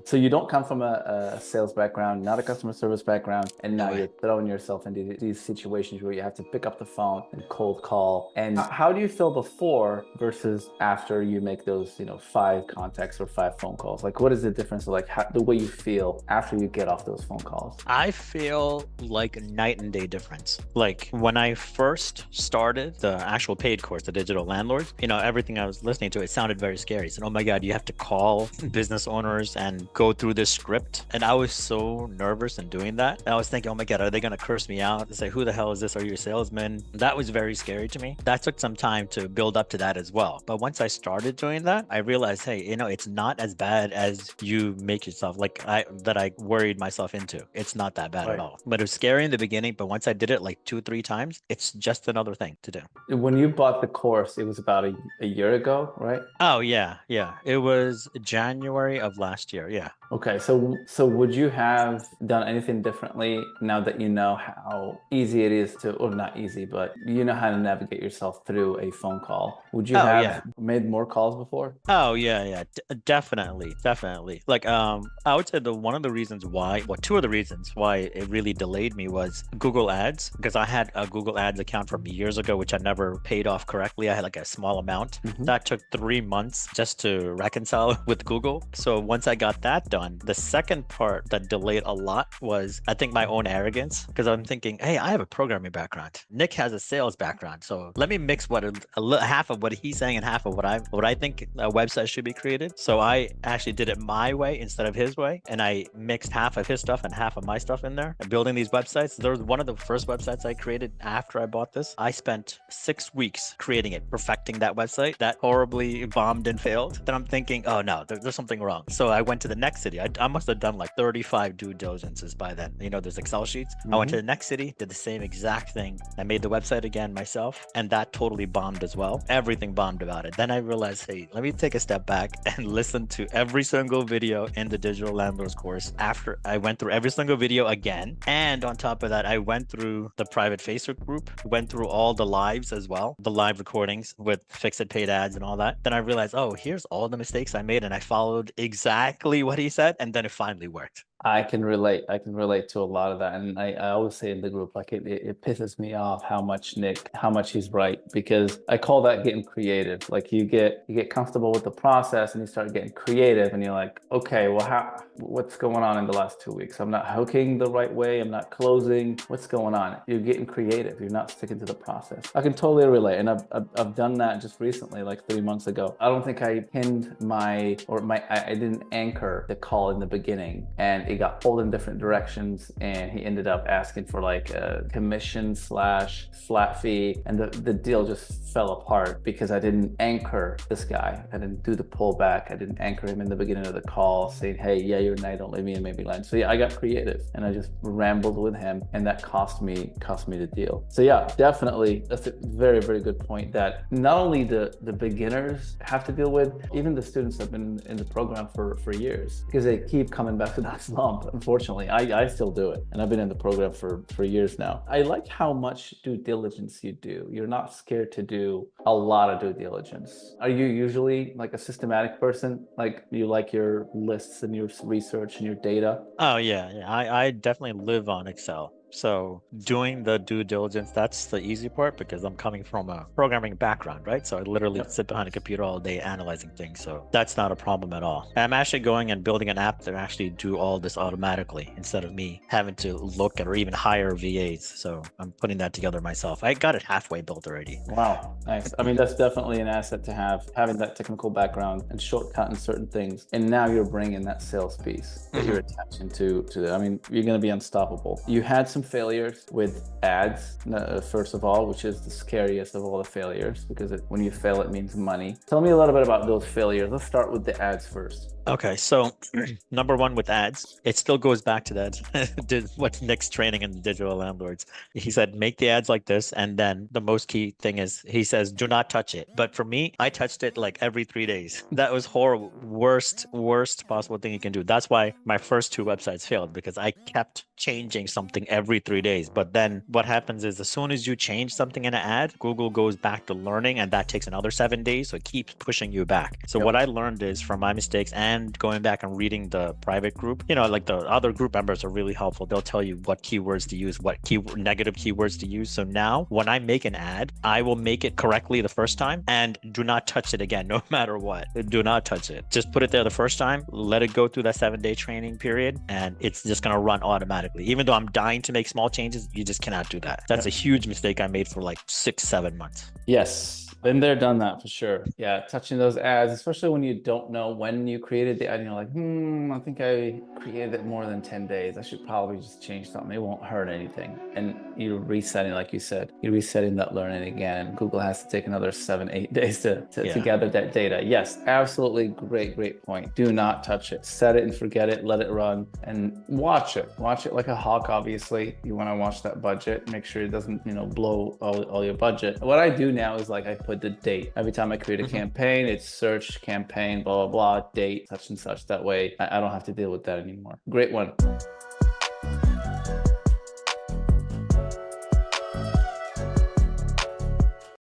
So you don't come from a sales background, not a customer service background, and No now way. you're throwing yourself into these situations where you have to pick up the phone and cold call. And how do you feel before versus after you make those, 5 contacts or 5 phone calls? Like, what is the difference of like the way you feel after you get off those phone calls? I feel like a night and day difference. Like when I first started the actual paid course, the Digital Landlords, everything I was listening to, it sounded very scary. So, oh my God, you have to call business owners and go through this script. And I was so nervous in doing that. I was thinking, oh my God, are they going to curse me out and say, who the hell is this? Are you a salesman? That was very scary to me. That took some time to build up to that as well. But once I started doing that, I realized, hey, it's not as bad as you make yourself that I worried myself into. It's not that bad at Right. all. But it was scary in the beginning. But once I did it like 2, 3 times, it's just another thing to do. When you bought the course, it was about a year ago, right? Oh, yeah. Yeah. It was January of last year. Yeah. Okay, so would you have done anything differently now that you know how easy it is to, or not easy, but you know how to navigate yourself through a phone call? Would you Oh, yeah. have made more calls before? Oh yeah, yeah, definitely, definitely. Like, I would say the one of the reasons why, well, two of the reasons why it really delayed me was Google Ads, because I had a Google Ads account from years ago, which I never paid off correctly. I had like a small amount. Hmm. That took 3 months just to reconcile with Google. So once I got that done, the second part that delayed a lot was, I think, my own arrogance, because I'm thinking, hey, I have a programming background. Nick has a sales background, so let me mix half of what he's saying and half of what I think a website should be created. So I actually did it my way instead of his way, and I mixed half of his stuff and half of my stuff in there. And building these websites, there was one of the first websites I created after I bought this. I spent 6 weeks creating it, perfecting that website that horribly bombed and failed. Then I'm thinking, oh no, there's something wrong. So I went to the next city. I must have done like 35 due diligences by then. There's Excel sheets. I went to Hmm. the next city, did the same exact thing. I made the website again myself, and that totally bombed as well. Everything bombed about it. Then I realized, hey, let me take a step back and listen to every single video in the Digital Landlords course. After I went through every single video again, and on top of that, I went through the private Facebook group, went through all the lives as well, the live recordings with fixed paid ads and all that. Then I realized, oh, here's all the mistakes I made, and I followed exactly what he said, and then it finally worked. I can relate. I can relate to a lot of that. And I always say in the group, like it pisses me off how much he's right, because I call that getting creative. Like you get comfortable with the process and you start getting creative and you're like, okay, well, what's going on in the last 2 weeks? I'm not hooking the right way. I'm not closing. What's going on? You're getting creative. You're not sticking to the process. I can totally relate. And I've done that just recently, like 3 months ago. I don't think I pinned I didn't anchor the call in the beginning, and it got pulled in different directions, and he ended up asking for like a commission slash flat fee, and the deal just fell apart because I didn't anchor this guy. I didn't do the pullback. I didn't anchor him in the beginning of the call saying, hey, yeah, you're a night, don't leave me and maybe land. So yeah, I got creative and I just rambled with him, and that cost me the deal. So yeah, definitely that's a very, very good point, that not only the beginners have to deal with, even the students that have been in the program for years, because they keep coming back to that slump. Unfortunately, I still do it, and I've been in the program for years now. I like how much due diligence you do. You're not scared to do a lot of due diligence. Are you usually like a systematic person? Like you like your lists and your research and your data? Oh yeah, yeah. I definitely live on Excel. So doing the due diligence, that's the easy part because I'm coming from a programming background, right? So I literally Yep. sit behind a computer all day analyzing things. So that's not a problem at all. I'm actually going and building an app that actually do all this automatically instead of me having to look at or even hire VAs. So I'm putting that together myself. I got it halfway built already. Wow, nice. I mean, that's definitely an asset to have, having that technical background and shortcutting certain things. And now you're bringing that sales piece that you're attaching to that. I mean, you're going to be unstoppable. You had some failures with ads, first of all, which is the scariest of all the failures, because when you fail, it means money. Tell me a little bit about those failures. Let's start with the ads first. Okay, so number one with ads, it still goes back to that. What's Nick's training in the Digital Landlords? He said, make the ads like this. And then the most key thing is he says, do not touch it. But for me, I touched it like every 3 days. That was horrible. Worst possible thing you can do. That's why my first 2 websites failed, because I kept changing something every 3 days. But then what happens is as soon as you change something in an ad, Google goes back to learning, and that takes another 7 days. So it keeps pushing you back. So what Yep. I learned is from my mistakes and recommend going back and reading the private group. Like the other group members are really helpful. They'll tell you what keywords to use, what negative keywords to use. So now when I make an ad, I will make it correctly the first time and do not touch it again, no matter what. Do not touch it. Just put it there the first time, let it go through that 7-day training period, and it's just going to run automatically. Even though I'm dying to make small changes, you just cannot do that. That's a huge mistake I made for like 6-7 months. Yes. Been there, done that for sure. Yeah, touching those ads, especially when you don't know when you created the ad, and you're like, I think I created it more than 10 days. I should probably just change something. It won't hurt anything. And you're resetting, like you said, you're resetting that learning again. Google has to take another 7-8 days to gather that data. Yes, absolutely great point. Do not touch it. Set it and forget it. Let it run and watch it. Watch it like a hawk, obviously. You want to watch that budget. Make sure it doesn't, blow all your budget. What I do now is like I put the date. Every time I create a campaign, it's search campaign, blah, blah, blah, date, such and such. That way I don't have to deal with that anymore. Great one.